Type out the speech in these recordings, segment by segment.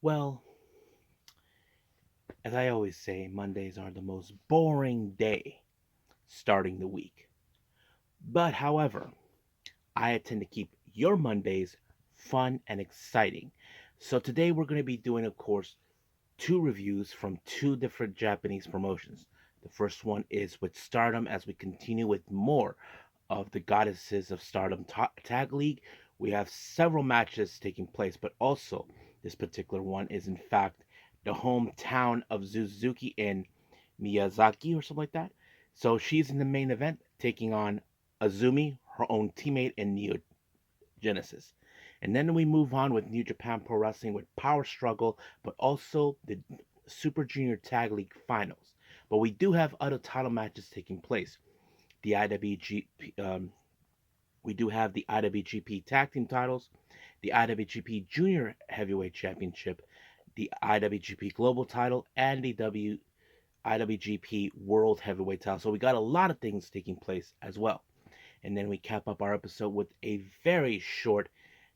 Well, as I always say, Mondays are the most boring day starting the week. But however, I intend to keep your Mondays fun and exciting. So today we're going to be doing, of course, two reviews from two different Japanese promotions. The first one is with Stardom as we continue with more of the Goddesses of Stardom Tag League. We have several matches taking place, but also this particular one is in fact the hometown of Suzuki and Miyazaki or something like that. So she's in the main event taking on Azumi, her own teammate in Neo Genesis. And then we move on with New Japan Pro Wrestling with Power Struggle, but also the Super Junior Tag League Finals. But we do have other title matches taking place. The IWGP, we do have the IWGP Tag Team titles, the IWGP Junior Heavyweight Championship, the IWGP Global title, and the IWGP World Heavyweight title. So we got a lot of things taking place as well. And then we cap up our episode with a very short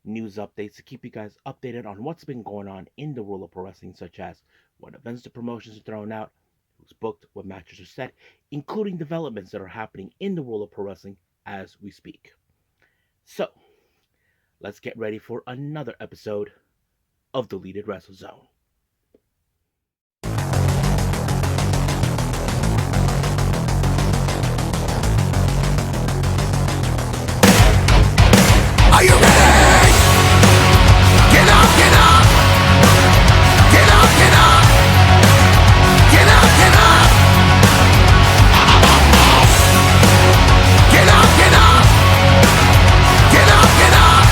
news update to keep you guys updated on what's been going on in the world of pro wrestling, such as what events the promotions are throwing out, who's booked, what matches are set, including developments that are happening in the world of pro wrestling as we speak. So, let's get ready for another episode of Deleted Wrestle Zone. Are you ready? Get up, get up! Get up, get up! Get up, get up! Get up, get up! Get up, get up!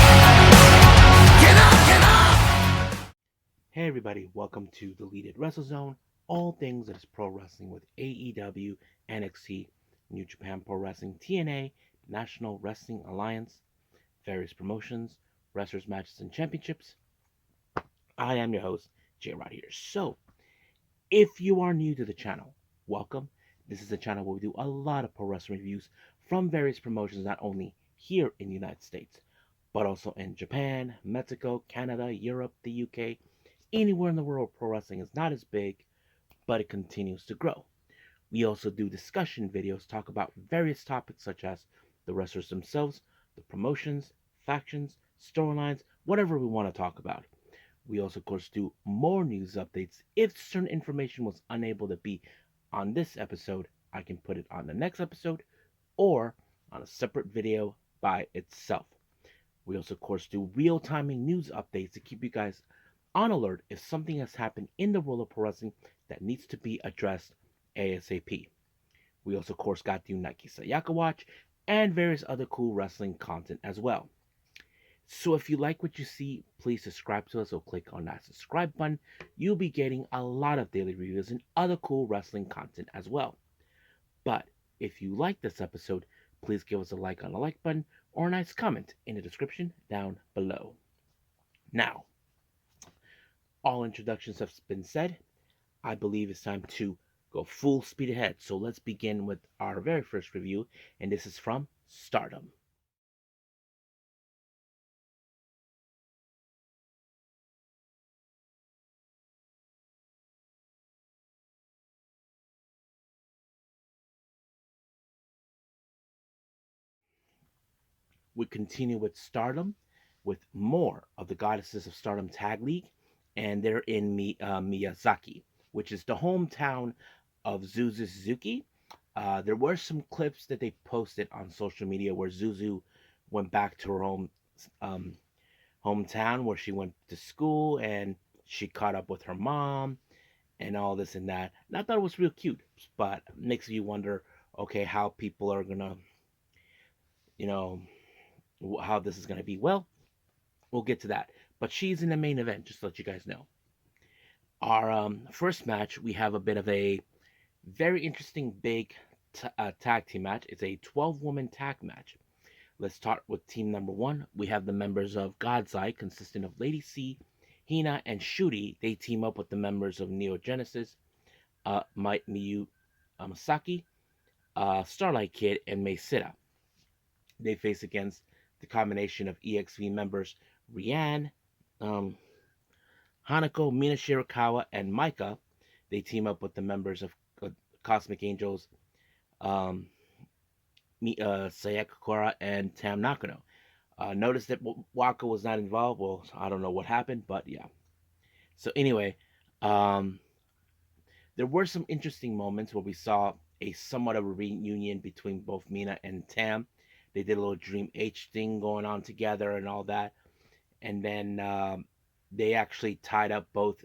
Get up, get up! Hey everybody, welcome to Deleted Wrestle Zone, all things that is pro wrestling with AEW, NXT, New Japan Pro Wrestling, TNA, National Wrestling Alliance, various promotions, wrestlers, matches, and championships. I am your host, J Rod here. So, if you are new to the channel, welcome. This is a channel where we do a lot of pro wrestling reviews from various promotions, not only here in the United States, but also in Japan, Mexico, Canada, Europe, the UK, anywhere in the world. Pro wrestling is not as big, but it continues to grow. We also do discussion videos, talk about various topics such as the wrestlers themselves, the promotions, factions, storylines, whatever we want to talk about. We also, of course, do more news updates. If certain information was unable to be on this episode, I can put it on the next episode or on a separate video by itself. We also, of course, do real timing news updates to keep you guys on alert if something has happened in the world of pro wrestling that needs to be addressed ASAP. We also, of course, got the Nike Sayaka watch and various other cool wrestling content as well. So if you like what you see, please subscribe to us or click on that subscribe button. You'll be getting a lot of daily reviews and other cool wrestling content as well. But if you like this episode, please give us a like on the like button or a nice comment in the description down below. Now, all introductions have been said. I believe it's time to go full speed ahead. So let's begin with our very first review, and this is from Stardom. We continue with Stardom with more of the Goddesses of Stardom Tag League, and they're in Miyazaki, which is the hometown of Suzu Suzuki. There were some clips that they posted on social media where Zuzu went back to her um, hometown where she went to school and she caught up with her mom and all this and that. And I thought it was real cute, but makes you wonder, okay, how people are gonna, you know, how this is gonna be. Well, we'll get to that. But she's in the main event, just to let you guys know. Our first match, we have a bit of a very interesting big tag team match. It's a 12-woman tag match. Let's start with team number one. We have the members of God's Eye, consisting of Lady C, Hina, and Shuri. They team up with the members of Neo Genesis, Miyu Masaki, Starlight Kid, and Mesita. They face against the combination of EXV members Rianne, um, Hanako, Mina Shirakawa, and Maika, they team up with the members of Cosmic Angels, um, Sayaka and Tam Nakano. Notice that Waka was not involved. Well, I don't know what happened, but yeah. So anyway, um, there were some interesting moments where we saw a somewhat of a reunion between both Mina and Tam. They did a little Dream H thing going on together and all that, and then they actually tied up both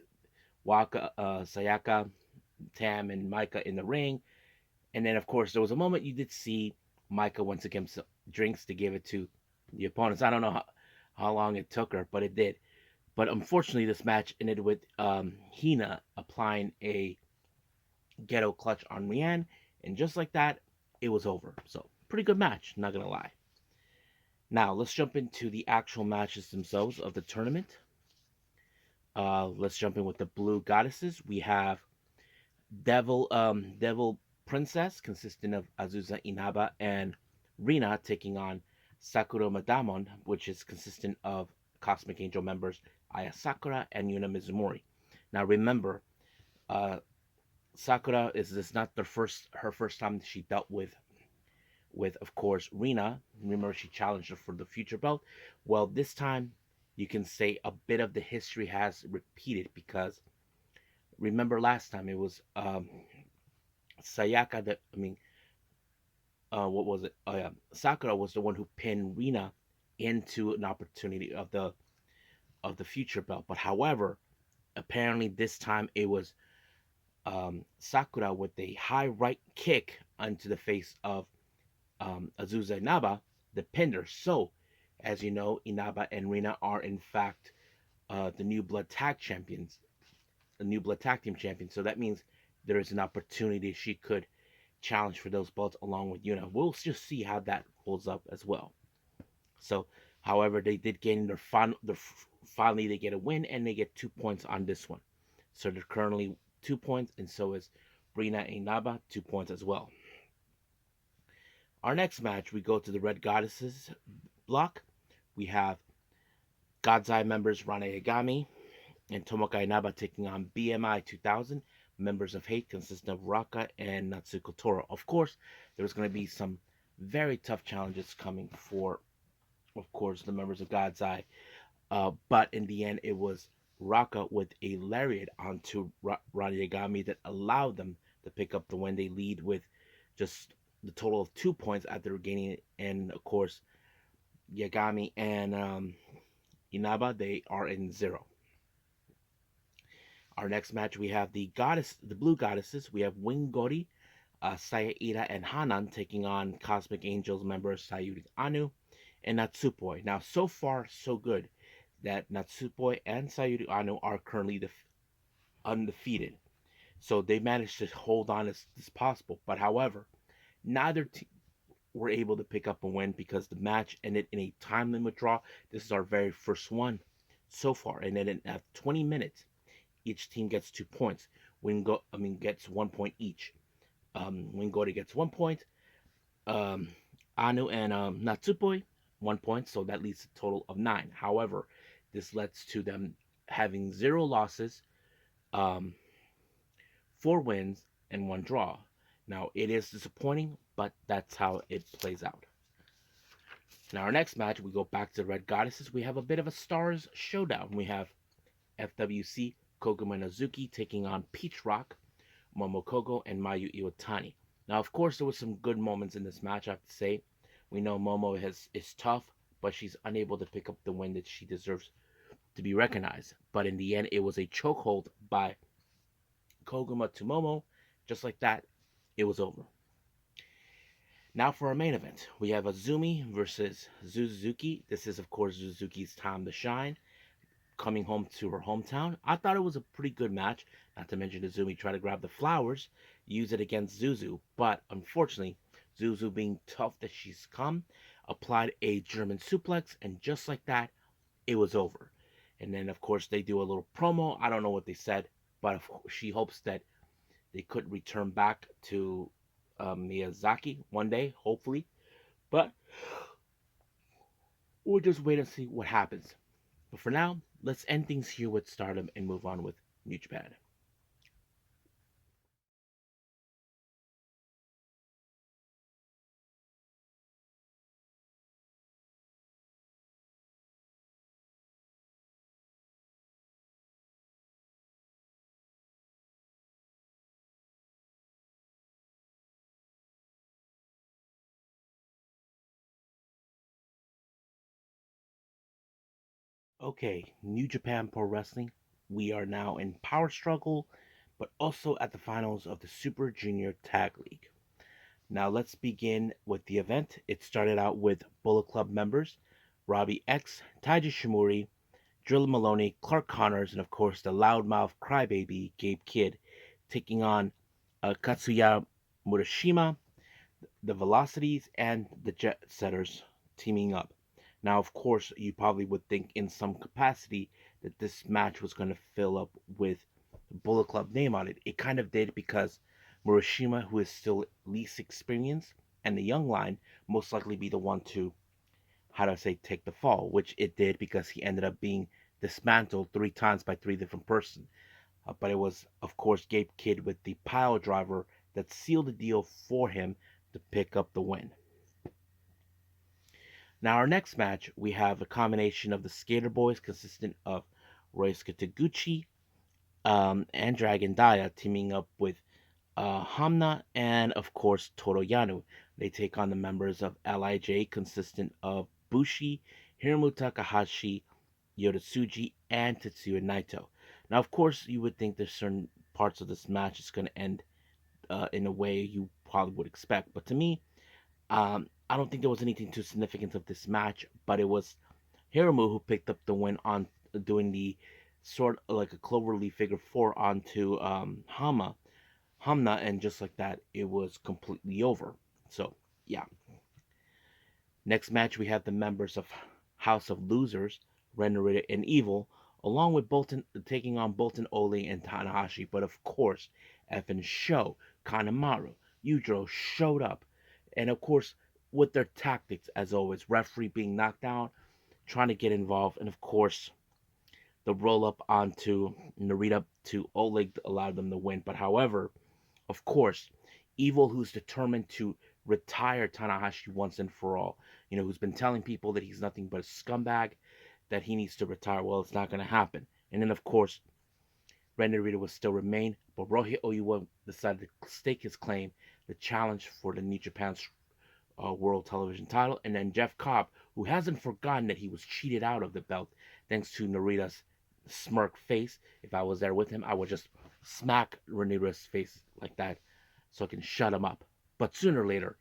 Sayaka, Tam, and Maika in the ring. And then, of course, there was a moment you did see Maika once again drinks to give it to the opponents. I don't know how long it took her, but it did. But unfortunately, this match ended with Hina applying a ghetto clutch on Rianne, and just like that, it was over. So, pretty good match, not gonna lie. Now, let's jump into the actual matches themselves of the tournament. Let's jump in with the Blue Goddesses. We have Devil Princess, consisting of Azusa Inaba and Rina, taking on Sakura Madamon, which is consistent of Cosmic Angel members Aya Sakura and Yuna Mizumori. Now remember, uh, Sakura is this not her first time she dealt with of course Rina. Remember she challenged her for the future belt. Well, this time you can say a bit of the history has repeated because remember last time it was Sayaka that I mean what was it? Oh yeah, Sakura was the one who pinned Rina into an opportunity of the future belt. But however, apparently this time it was Sakura with a high right kick onto the face of Azusa Inaba, the pinder. So, as you know, Inaba and Rina are in fact the new blood tag champions, the new blood tag team champions. So that means there is an opportunity she could challenge for those belts along with Yuna. We'll just see how that holds up as well. So, however, they did gain finally they get a win and they get 2 points on this one. So they're currently 2 points, and so is Rina Inaba 2 points as well. Our next match, we go to the Red Goddesses block. We have God's Eye members Rana Yagami and Tomoka Inaba taking on BMI 2000, members of Hate, consisting of Raka and Natsuko Tora. Of course, there's going to be some very tough challenges coming for, of course, the members of God's Eye. But in the end, it was Raka with a lariat onto Rana Yagami that allowed them to pick up the win. They lead with just the total of 2 points after gaining it. And of course, Yagami and Inaba, they are in 0. Our next match, we have the Blue Goddesses. We have Wingori, Saya Ira, and Hanan taking on Cosmic Angels members Sayuri Anu and Natsupoi. Now, so far, so good that Natsupoi and Sayuri Anu are currently undefeated. So they managed to hold on as possible. But however, neither team were able to pick up a win because the match ended in a time limit draw. This is our very first one so far. And then at 20 minutes, each team gets 2 points. Gets 1 point each. Wingori gets 1 point. Um, Anu and Natsupoi 1 point, so that leaves a total of 9. However, this leads to them having 0 losses, 4 wins, and 1 draw. Now it is disappointing, but that's how it plays out. Now our next match, we go back to Red Goddesses. We have a bit of a stars showdown. We have FWC Koguma Nazuki taking on Peach Rock, Momokogo, and Mayu Iwatani. Now, of course, there were some good moments in this match, I have to say. We know Momo is tough, but she's unable to pick up the win that she deserves to be recognized. But in the end, it was a chokehold by Koguma to Momo. Just like that, it was over. Now for our main event, we have Azumi versus Suzuki. This is, of course, Suzuki's time to shine, coming home to her hometown. I thought it was a pretty good match, not to mention Azumi tried to grab the flowers, use it against Suzu, but unfortunately, Suzu, being tough that she's come, applied a German suplex, and just like that, it was over. And then, of course, they do a little promo. I don't know what they said, but she hopes that they could return back to Miyazaki one day, hopefully. But we'll just wait and see what happens. But for now, let's end things here with Stardom and move on with New Japan. Okay, New Japan Pro Wrestling. We are now in Power Struggle, but also at the finals of the Super Junior Tag League. Now let's begin with the event. It started out with Bullet Club members Robbie X, Taiji Shimori, Drill Maloney, Clark Connors, and of course the loudmouth crybaby Gabe Kidd taking on Katsuya Murashima, the Velocities, and the Jet Setters teaming up. Now, of course, you probably would think in some capacity that this match was going to fill up with the Bullet Club name on it. It kind of did because Murashima, who is still least experienced, and the young line most likely be the one to, how do I say, take the fall, which it did because he ended up being dismantled 3 times by 3 different persons. But it was, of course, Gabe Kidd with the pile driver that sealed the deal for him to pick up the win. Now, our next match, we have a combination of the Skater Boys consistent of Roysuke Taguchi and Dragon Daya teaming up with Hamna and, of course, Toro Yano. They take on the members of LIJ consistent of Bushi, Hiromu Takahashi, Yodatsuji, and Tetsuya Naito. Now, of course, you would think there's certain parts of this match is going to end in a way you probably would expect, but to me, I don't think there was anything too significant of this match, but it was Hiromu who picked up the win on doing the sort of like a cloverleaf figure four onto Hamna, and just like that, it was completely over. So, yeah. Next match, we have the members of House of Losers, Rennerita and Evil, along with Bolton taking on Bolton Ole and Tanahashi. But of course, effing Sho, Kanemaru, Yujiro showed up. And of course, with their tactics, as always, referee being knocked out, trying to get involved, and of course, the roll up onto Narita to Oleg allowed them to win. But however, of course, Evil, who's determined to retire Tanahashi once and for all, who's been telling people that he's nothing but a scumbag, that he needs to retire. Well, it's not going to happen. And then, of course, Ren Narita will still remain, but Rohit Oiwa decided to stake his claim, the challenge for the New Japan World Television title. And then Jeff Cobb, who hasn't forgotten that he was cheated out of the belt thanks to Narita's smirk face. If I was there with him, I would just smack Narita's face like that so I can shut him up. But sooner or later,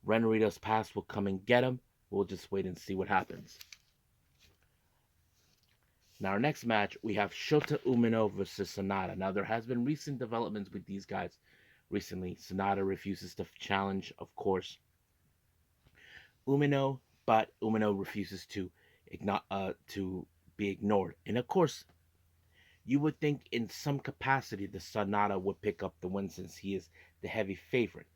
Ren Narita's past will come and get him. We'll just wait and see what happens. Now, our next match, we have Shota Umino versus Sonata. Now, there has been recent developments with these guys recently. Sonata refuses to challenge, of course, Umino, but Umino refuses to be ignored. And of course, you would think in some capacity the Sonata would pick up the win since he is the heavy favorite.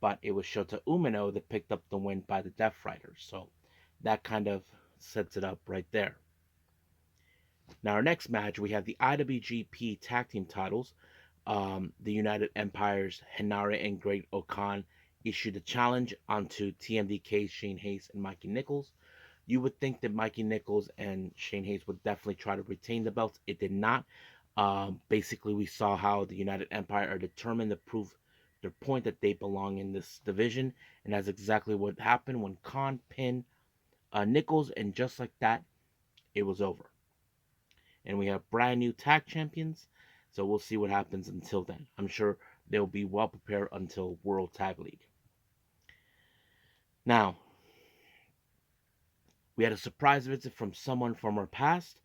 But it was Shota Umino that picked up the win by the Death Riders. So that kind of sets it up right there. Now, our next match, we have the IWGP Tag Team titles. The United Empire's Hinare and Great Okan issued a challenge onto TMDK's Shane Hayes and Mikey Nichols. You would think that Mikey Nichols and Shane Hayes would definitely try to retain the belts. It did not. Basically, we saw how the United Empire are determined to prove their point that they belong in this division, and that's exactly what happened when Khan pinned Nichols, and just like that, it was over. And we have brand new tag champions, so we'll see what happens until then. I'm sure they'll be well prepared until World Tag League. Now, we had a surprise visit from someone from our past.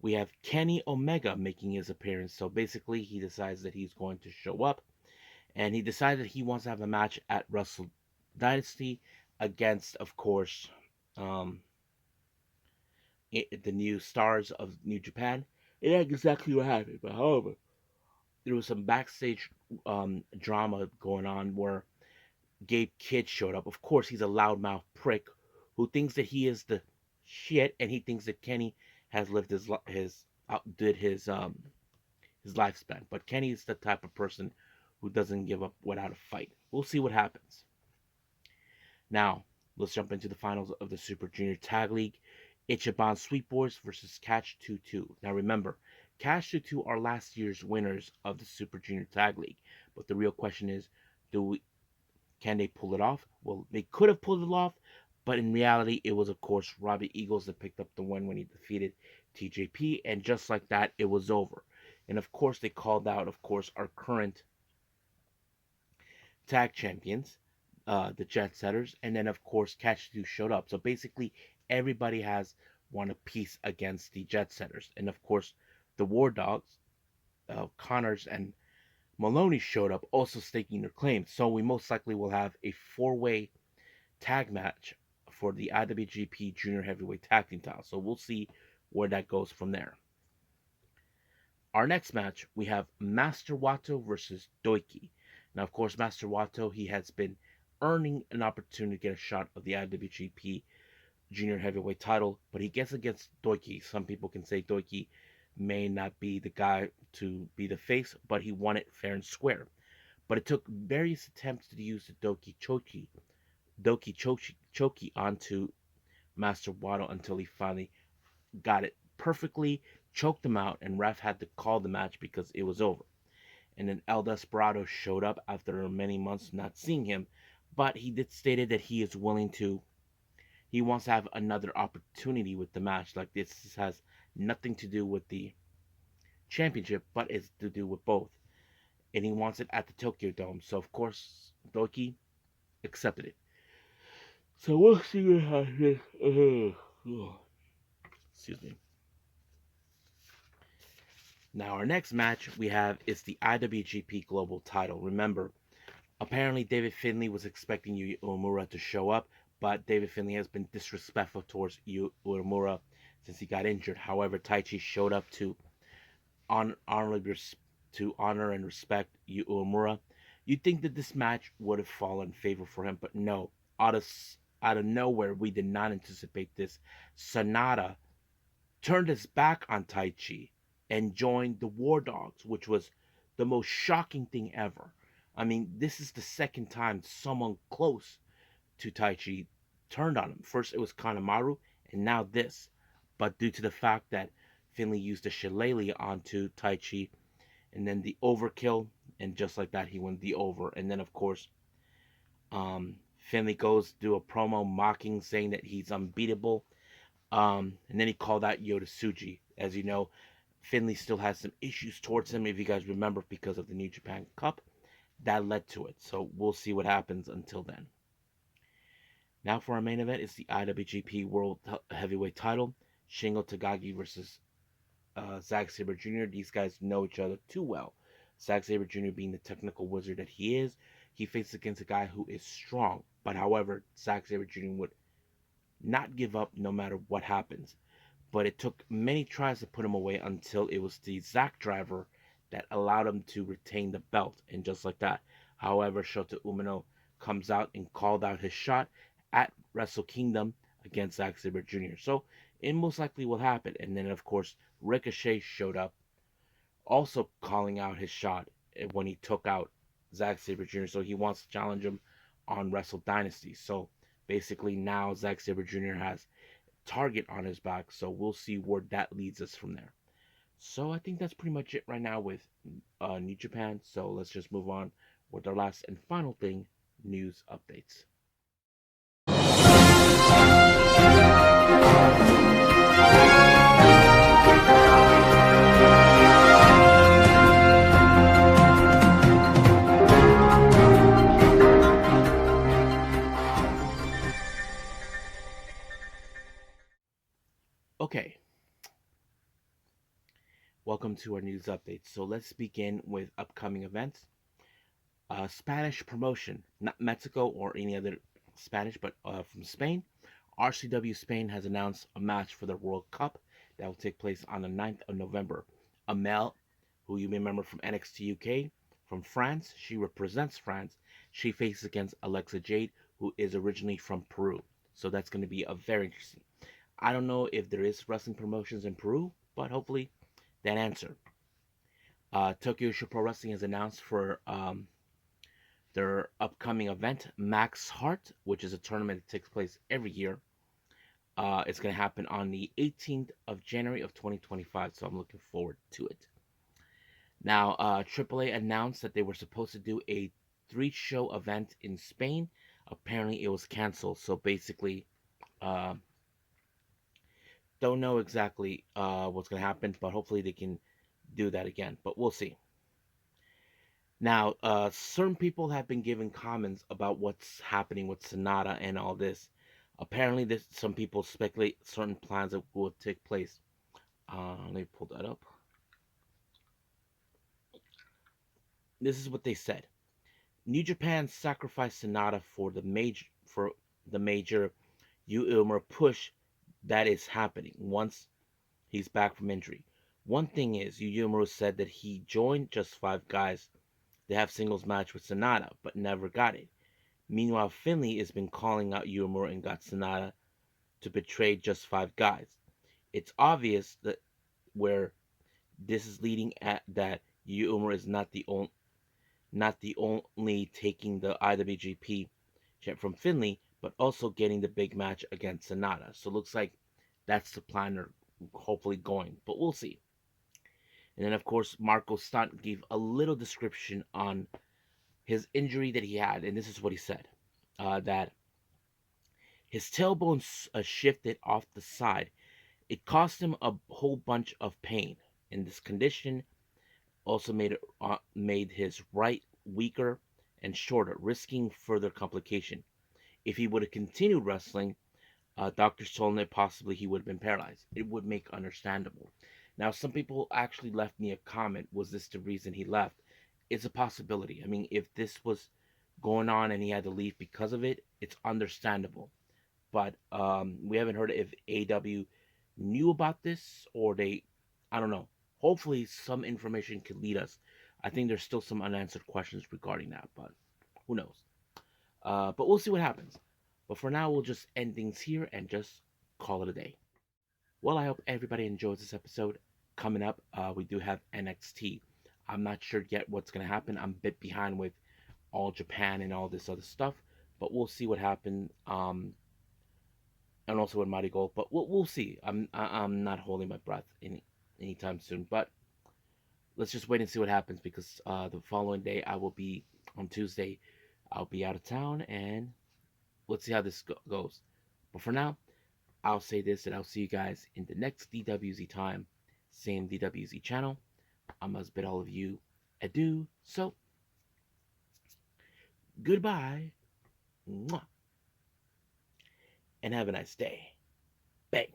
We have Kenny Omega making his appearance. So basically, he decides that he's going to show up. And he decided he wants to have a match at Wrestle Dynasty against, of course, the new stars of New Japan. It ain't exactly what happened. But however, there was some backstage drama going on where Gabe Kidd showed up. Of course, he's a loudmouth prick who thinks that he is the shit, and he thinks that Kenny has lived his outdid his lifespan. But Kenny is the type of person who doesn't give up without a fight. We'll see what happens. Now, let's jump into the finals of the Super Junior Tag League. Ichiban Sweet Boys versus Catch 2-2. Now remember, Catch 2-2 are last year's winners of the Super Junior Tag League. But the real question is, do we can they pull it off? Well, they could have pulled it off, but in reality, it was, of course, Robbie Eagles that picked up the win when he defeated TJP, and just like that, it was over. And of course, they called out, of course, our current tag champions, the Jet Setters, and then, of course, Catch 2 showed up. So basically, everybody has won a piece against the Jet Setters. And of course, the War Dogs, Connors, and Maloney showed up, also staking their claim. So we most likely will have a four-way tag match for the IWGP Junior Heavyweight Tag Team title. So we'll see where that goes from there. Our next match, we have Master Wato versus Doiki. Now, of course, Master Wato, he has been earning an opportunity to get a shot of the IWGP Junior Heavyweight title, but he gets against Doiki. Some people can say Doiki may not be the guy to be the face, but he won it fair and square. But it took various attempts to use the Doki Choki onto Master Wato until he finally got it perfectly, choked him out, and ref had to call the match because it was over. And then El Desperado showed up after many months not seeing him, but he did stated that he is willing to. He wants to have another opportunity with the match. Like this has nothing to do with the championship, but it's to do with both. And he wants it at the Tokyo Dome. So of course, Doki accepted it. So we'll see what happens. Excuse me. Now our next match we have is the IWGP Global Title. Remember, apparently David Finlay was expecting Yu Uemura to show up, but David Finlay has been disrespectful towards Yu Uemura since he got injured. However, Taichi showed up to honor and respect Yu Uemura. You'd think that this match would have fallen in favor for him, but no. Out of nowhere, we did not anticipate this. Sonata turned his back on Taichi and joined the War Dogs, which was the most shocking thing ever. I mean, this is the second time someone close to Taichi turned on him. First, it was Kanemaru, and now this. But due to the fact that Finlay used a shillelagh onto Taichi, and then the overkill, and just like that, he won the over. And then, of course, Finlay goes to do a promo mocking, saying that he's unbeatable. And then he called out Yota Tsuji. As you know, Finlay still has some issues towards him, if you guys remember, because of the New Japan Cup. That led to it. So we'll see what happens until then. Now for our main event is the IWGP World Heavyweight Title. Shingo Takagi versus Zack Sabre Jr. These guys know each other too well. Zack Sabre Jr. being the technical wizard that he is, he faces against a guy who is strong. But however, Zack Sabre Jr. would not give up no matter what happens. But it took many tries to put him away until it was the Zack driver that allowed him to retain the belt. And just like that, however, Shota Umino comes out and called out his shot at Wrestle Kingdom against Zack Sabre Jr. So it most likely will happen. And then, of course, Ricochet showed up, also calling out his shot when he took out Zack Sabre Jr. So he wants to challenge him on Wrestle Dynasty. So basically now Zack Sabre Jr. has target on his back. So we'll see where that leads us from there. So I think that's pretty much it right now with New Japan. So let's just move on with our last and final thing, news updates. Okay, welcome to our news updates. So let's begin with upcoming events. Spanish promotion, not Mexico or any other Spanish, but from Spain. RCW Spain has announced a match for the World Cup that will take place on the 9th of November. Amel, who you may remember from NXT UK, from France, she represents France. She faces against Alexa Jade, who is originally from Peru. So that's going to be a very interesting. I don't know if there is wrestling promotions in Peru, but hopefully that answer. Tokyo Pro Wrestling has announced for their upcoming event, Max Heart, which is a tournament that takes place every year. It's going to happen on the 18th of January of 2025, so I'm looking forward to it. Now, AAA announced that they were supposed to do a three-show event in Spain. Apparently, it was canceled. So basically, uh, don't know exactly what's going to happen, but hopefully they can do that again. But we'll see. Now, certain people have been giving comments about what's happening with Sonata and all this. Apparently, some people speculate certain plans that will take place. Let me pull that up. This is what they said. New Japan sacrificed Sonata for the major Yu Uemura push that is happening once he's back from injury. One thing is, Yu Uemura said that he joined Just Five Guys to have singles match with Sonata, but never got it. Meanwhile, Finley has been calling out Uemura and got Sonata to betray Just Five Guys. It's obvious that where this is leading at that Uemura is not the only taking the IWGP from Finley, but also getting the big match against Sonata. So it looks like that's the plan they're hopefully going, but we'll see. And then, of course, Marko Stunt gave a little description on his injury that he had, and this is what he said: that his tailbone shifted off the side. It caused him a whole bunch of pain. And this condition also made his right weaker and shorter, risking further complication. If he would have continued wrestling, doctors told him that possibly he would have been paralyzed. It would make understandable. Now, some people actually left me a comment. Was this the reason he left? It's a possibility. I mean, if this was going on and he had to leave because of it, it's understandable. But we haven't heard if AW knew about this or they, I don't know. Hopefully, some information could lead us. I think there's still some unanswered questions regarding that, but who knows? But we'll see what happens. But for now, we'll just end things here and just call it a day. Well, I hope everybody enjoys this episode. Coming up, we do have NXT. I'm not sure yet what's going to happen. I'm a bit behind with all Japan and all this other stuff, but we'll see what happens. And also with Mighty Gold, but we'll see. I'm not holding my breath anytime soon, but let's just wait and see what happens because the following day I will be on Tuesday. I'll be out of town, and let's see how this goes. But for now, I'll say this, and I'll see you guys in the next DWZ time, same DWZ channel. I must bid all of you adieu. So, goodbye, mwah, and have a nice day. Bang.